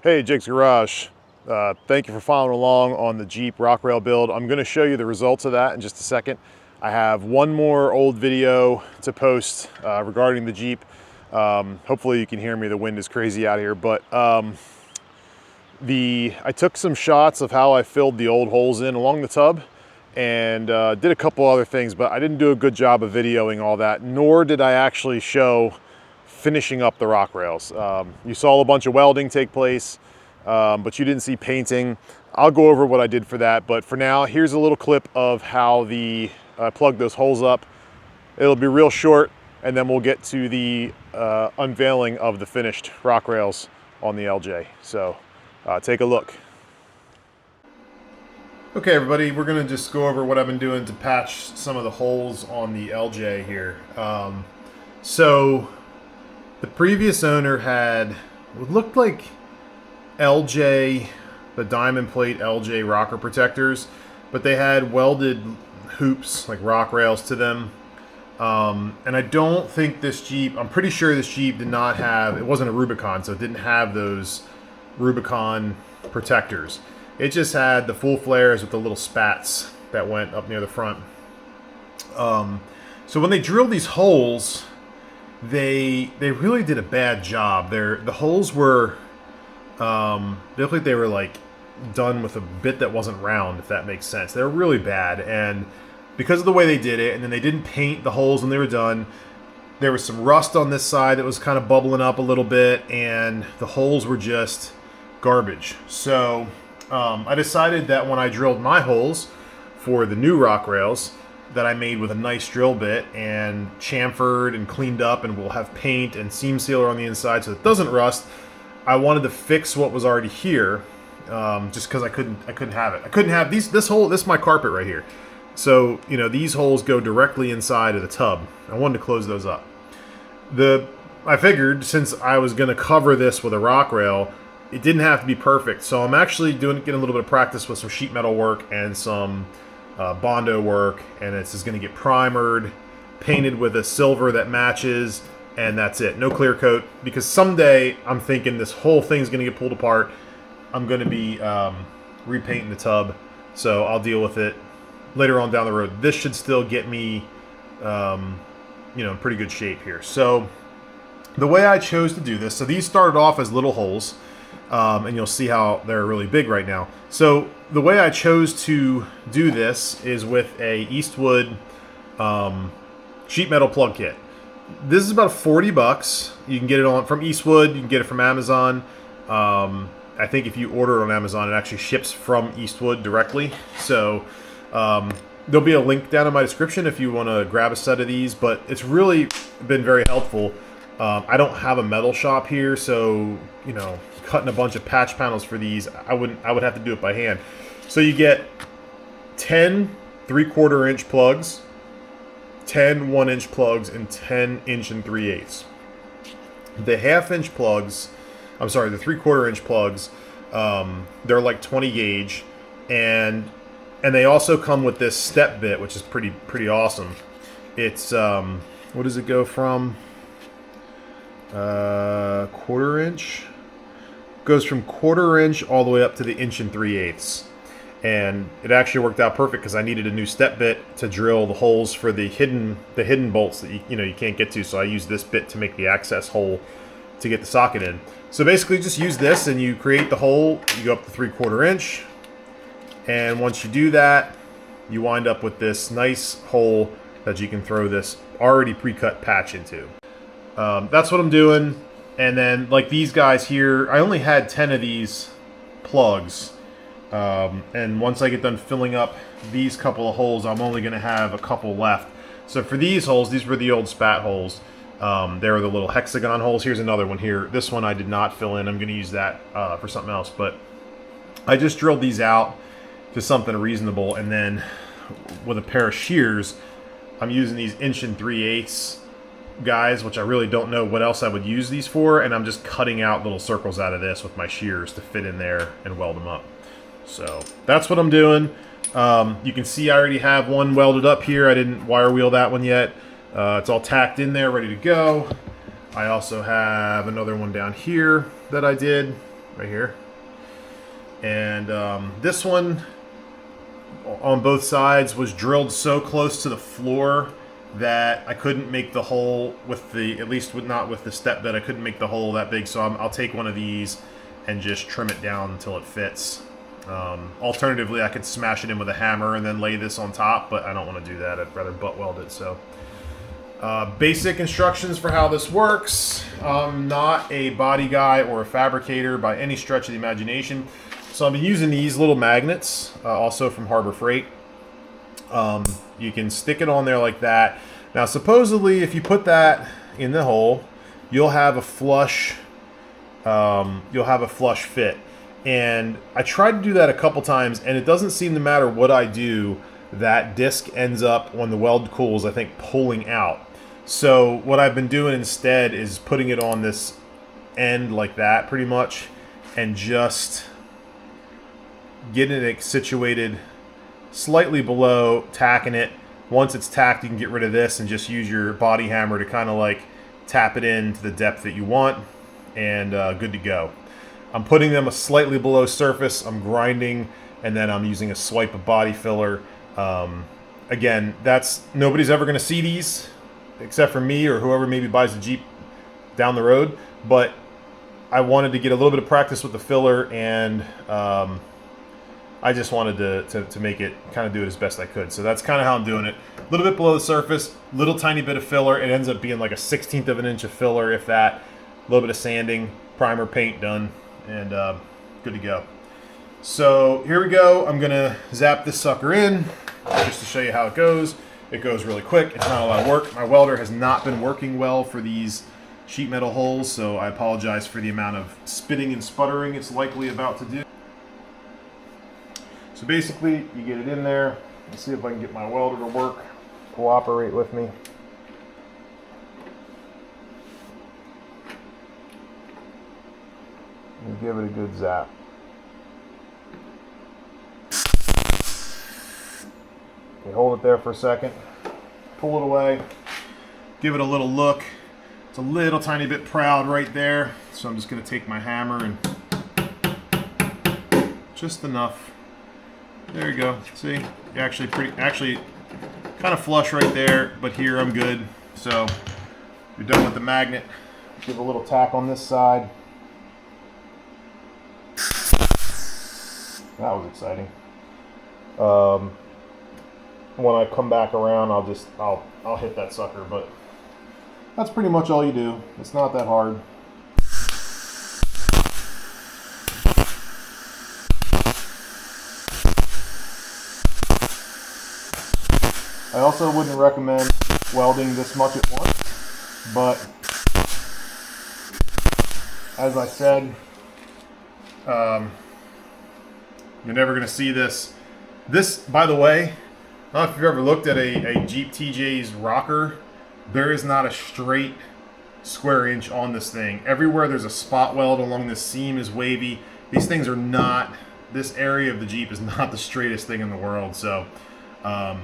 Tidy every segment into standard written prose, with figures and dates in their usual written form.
Hey, Jake's Garage. Thank you for following along on the Jeep rock rail build. I'm going to show you the results of that in just a second. I have one more old video to post regarding the Jeep. Hopefully you can hear me. The wind is crazy out here, but I took some shots of how I filled the old holes in along the tub and did a couple other things, but I didn't do a good job of videoing all that, nor did I actually show finishing up the rock rails. You saw a bunch of welding take place, but you didn't see painting. I'll go over what I did for that, but for now, here's a little clip of how I plugged those holes up. It'll be real short, and then we'll get to the unveiling of the finished rock rails on the LJ. So take a look. Okay, everybody, we're gonna just go over what I've been doing to patch some of the holes on the LJ here. So the previous owner had what looked like LJ, the diamond plate LJ rocker protectors, but they had welded hoops, like rock rails to them. And I don't think this Jeep, I'm pretty sure this Jeep did not have, it wasn't a Rubicon, so it didn't have those Rubicon protectors. It just had the full flares with the little spats that went up near the front. So when they drilled these holes, they really did a bad job. The holes were, they looked like they were like done with a bit that wasn't round, if that makes sense. They were really bad, and because of the way they did it, and then they didn't paint the holes when they were done, there was some rust on this side that was kind of bubbling up a little bit, and the holes were just garbage. So I decided that when I drilled my holes for the new rock rails that I made with a nice drill bit and chamfered and cleaned up, and we'll have paint and seam sealer on the inside so it doesn't rust, I wanted to fix what was already here, just because I couldn't have it. I couldn't have this hole. This is my carpet right here. So, you know, these holes go directly inside of the tub. I wanted to close those up. I figured since I was going to cover this with a rock rail, it didn't have to be perfect. So I'm actually getting a little bit of practice with some sheet metal work and some Bondo work, and it's just going to get primered, painted with a silver that matches, and that's it. No clear coat, because someday I'm thinking this whole thing's going to get pulled apart. I'm going to be repainting the tub, so I'll deal with it later on down the road. This should still get me, in pretty good shape here. So the way I chose to do this, so these started off as little holes, and you'll see how they're really big right now. So the way I chose to do this is with a Eastwood sheet metal plug kit. This is about $40. You can get it from Eastwood. You can get it from Amazon. I think if you order it on Amazon, it actually ships from Eastwood directly. So there'll be a link down in my description if you want to grab a set of these. But it's really been very helpful. I don't have a metal shop here, so cutting a bunch of patch panels for these, I would have to do it by hand. So you get 10 3/4 inch plugs, 10 1-inch plugs, and 10 1 3/8. The 1/2 inch plugs, the 3/4 inch plugs, they're like 20 gauge, and they also come with this step bit, which is pretty awesome. It's what does it go from? 1/4 inch. Goes from 1/4 inch all the way up to the 1 3/8. And it actually worked out perfect because I needed a new step bit to drill the holes for the hidden bolts that you can't get to. So I used this bit to make the access hole to get the socket in. So basically, just use this and you create the hole. You go up to 3/4 inch, and once you do that, you wind up with this nice hole that you can throw this already pre-cut patch into. That's what I'm doing. And then, like these guys here, I only had 10 of these plugs. And once I get done filling up these couple of holes, I'm only going to have a couple left. So for these holes, these were the old spat holes. They were the little hexagon holes. Here's another one here. This one I did not fill in. I'm going to use that for something else. But I just drilled these out to something reasonable. And then with a pair of shears, I'm using these 1 3/8 guys, which I really don't know what else I would use these for. And I'm just cutting out little circles out of this with my shears to fit in there and weld them up. So that's what I'm doing. You can see I already have one welded up here. I didn't wire wheel that one yet. It's all tacked in there, ready to go. I also have another one down here that I did right here. And this one on both sides was drilled so close to the floor that I couldn't make the hole with the, at least not with the step bed, I couldn't make the hole that big, so I'll take one of these and just trim it down until it fits. Alternatively, I could smash it in with a hammer and then lay this on top, but I don't want to do that. I'd rather butt weld it. So basic instructions for how this works. I'm not a body guy or a fabricator by any stretch of the imagination, so I've been using these little magnets, also from Harbor Freight. You can stick it on there like that. Now supposedly if you put that in the hole, you'll have a flush fit. And I tried to do that a couple times, and it doesn't seem to matter what I do, that disc ends up, when the weld cools, I think, pulling out. So what I've been doing instead is putting it on this end like that, pretty much, and just getting it situated slightly below, tacking it. Once it's tacked, you can get rid of this and just use your body hammer to kind of like tap it in to the depth that you want, and good to go. I'm putting them a slightly below surface, I'm grinding, and then I'm using a swipe of body filler. Again, nobody's ever going to see these except for me or whoever maybe buys a Jeep down the road, but I wanted to get a little bit of practice with the filler, and I just wanted to make it, kind of do it as best I could. So that's kind of how I'm doing it. A little bit below the surface, little tiny bit of filler. It ends up being like a 1/16 of an inch of filler, if that. A little bit of sanding, primer, paint done, and good to go. So here we go. I'm gonna zap this sucker in just to show you how it goes. It goes really quick. It's not a lot of work. My welder has not been working well for these sheet metal holes, so I apologize for the amount of spitting and sputtering it's likely about to do. So basically, you get it in there. Let's see if I can get my welder to work, cooperate with me. And give it a good zap. You hold it there for a second, pull it away, give it a little look. It's a little tiny bit proud right there, so I'm just going to take my hammer and just enough. There you go. See, actually kind of flush right there, but here I'm good. So you're done with the magnet. Give a little tap on this side. That was exciting. When I come back around, I'll hit that sucker, but that's pretty much all you do. It's not that hard. I also wouldn't recommend welding this much at once, but as I said, you're never going to see this. This, by the way, I don't know if you've ever looked at a Jeep TJ's rocker. There is not a straight square inch on this thing. Everywhere there's a spot weld along this seam is wavy. These things are not, this area of the Jeep is not the straightest thing in the world. So I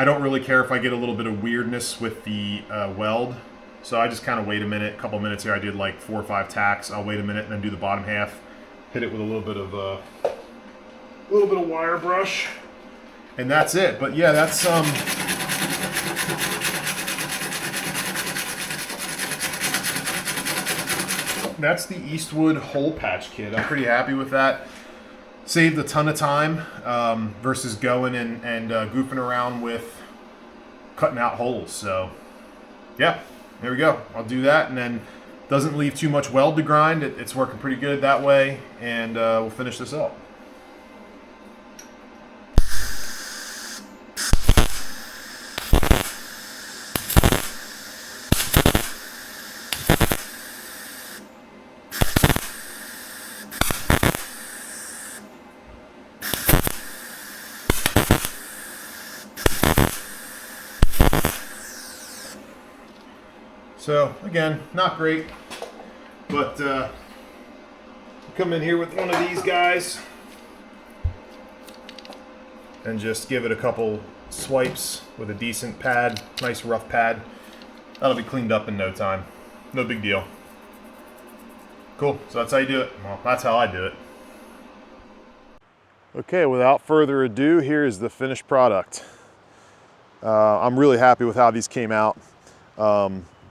don't really care if I get a little bit of weirdness with the weld. So I just kind of wait a minute, a couple of minutes here. I did like 4 or 5 tacks. I'll wait a minute and then do the bottom half. Hit it with a little bit of wire brush, and that's it. But yeah, that's the Eastwood hole patch kit. I'm pretty happy with that. Saved a ton of time versus going and goofing around with cutting out holes. So yeah, there we go. I'll do that, and then doesn't leave too much weld to grind. It's working pretty good that way, and we'll finish this up. So again, not great, but come in here with one of these guys and just give it a couple swipes with a decent pad, nice rough pad. That'll be cleaned up in no time. No big deal. Cool. So that's how you do it. Well, that's how I do it. Okay, without further ado, here is the finished product. I'm really happy with how these came out.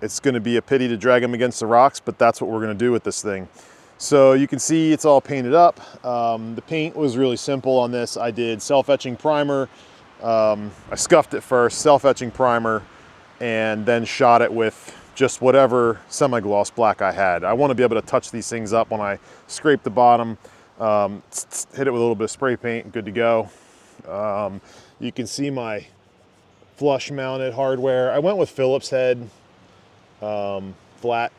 It's going to be a pity to drag them against the rocks, but that's what we're going to do with this thing. So you can see it's all painted up. The paint was really simple on this. I did self-etching primer. I scuffed it first, self-etching primer, and then shot it with just whatever semi-gloss black I had. I want to be able to touch these things up when I scrape the bottom, hit it with a little bit of spray paint, good to go. You can see my flush mounted hardware. I went with Phillips head, flat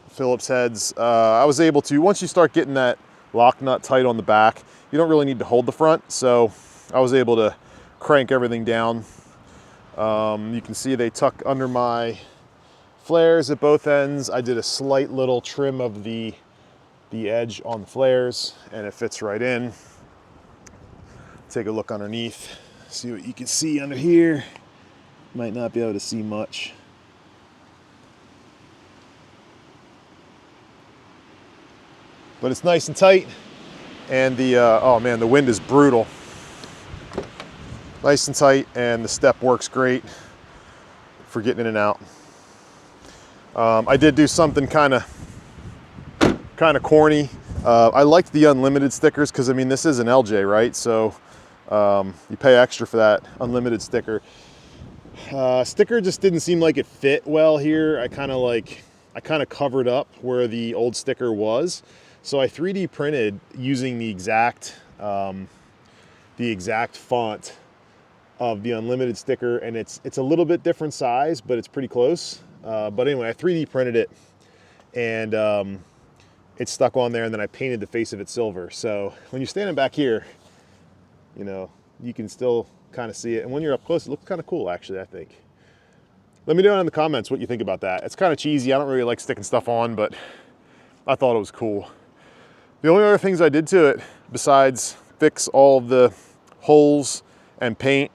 Phillips heads. I was able to, once you start getting that lock nut tight on the back, you don't really need to hold the front, so I was able to crank everything down. You can see they tuck under my flares at both ends. I did a slight little trim of the edge on the flares, and it fits right in. Take a look underneath, see what you can see under here. Might not be able to see much. But it's nice and tight, and the, oh man, the wind is brutal. Nice and tight, and the step works great for getting in and out. I did do something kind of corny. I liked the unlimited stickers because, I mean, this is an LJ, right? So you pay extra for that unlimited sticker. Sticker just didn't seem like it fit well here. I kind of covered up where the old sticker was. So I 3D printed using the exact font of the unlimited sticker, and it's a little bit different size, but it's pretty close. But anyway, I 3D printed it, and it stuck on there, and then I painted the face of it silver. So when you're standing back here, you know, you can still kind of see it. And when you're up close, it looks kind of cool, actually, I think. Let me know in the comments what you think about that. It's kind of cheesy. I don't really like sticking stuff on, but I thought it was cool. The only other things I did to it, besides fix all of the holes and paint,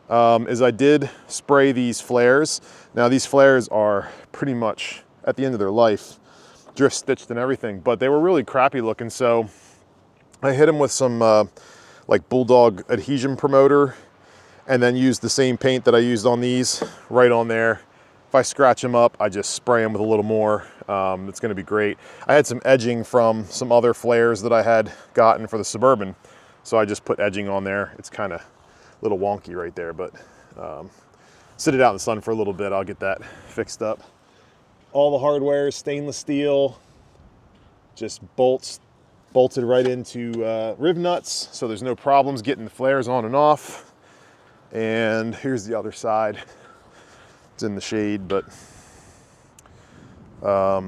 is I did spray these flares. Now these flares are pretty much at the end of their life, drift stitched and everything, but they were really crappy looking. So I hit them with some like Bulldog adhesion promoter, and then used the same paint that I used on these right on there. If I scratch them up, I just spray them with a little more. It's gonna be great. I had some edging from some other flares that I had gotten for the Suburban, so I just put edging on there. It's kind of a little wonky right there, but sit it out in the sun for a little bit. I'll get that fixed up. All the hardware is stainless steel, just bolted right into riv nuts, so there's no problems getting the flares on and off. And here's the other side. It's in the shade, but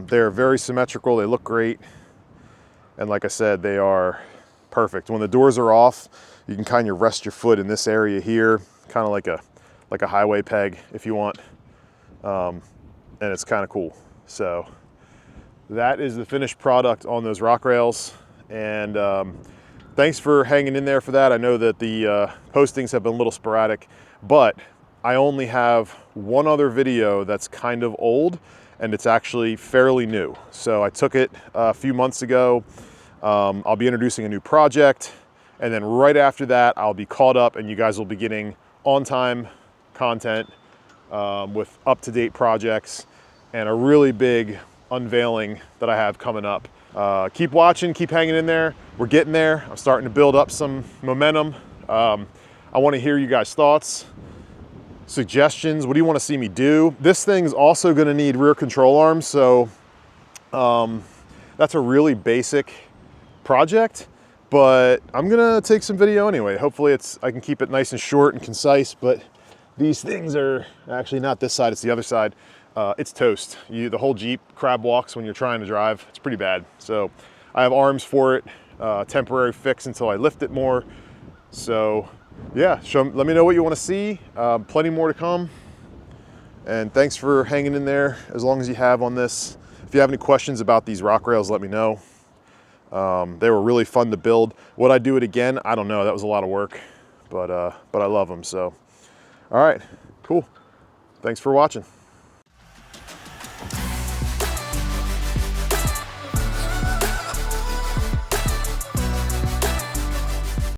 they're very symmetrical. They look great, and like I said, they are perfect. When the doors are off, you can kind of rest your foot in this area here, kind of like a highway peg if you want, and it's kind of cool. So that is the finished product on those rock rails, and thanks for hanging in there for that. I know that the postings have been a little sporadic, but I only have one other video that's kind of old, and it's actually fairly new. So I took it a few months ago. I'll be introducing a new project, and then right after that, I'll be caught up, and you guys will be getting on-time content with up-to-date projects and a really big unveiling that I have coming up. Keep watching, keep hanging in there. We're getting there. I'm starting to build up some momentum. I want to hear you guys' thoughts, suggestions. What do you want to see me do? This thing's also going to need rear control arms, so that's a really basic project, but I'm gonna take some video anyway. Hopefully I can keep it nice and short and concise, but these things are actually not this side, it's the other side. It's toast. The whole Jeep crab walks when you're trying to drive. It's pretty bad. So I have arms for it, temporary fix until I lift it more. So yeah, let me know what you want to see. Plenty more to come. And thanks for hanging in there as long as you have on this. If you have any questions about these rock rails, let me know. They were really fun to build. Would I do it again? I don't know. That was a lot of work, but I love them. So, all right, cool. Thanks for watching.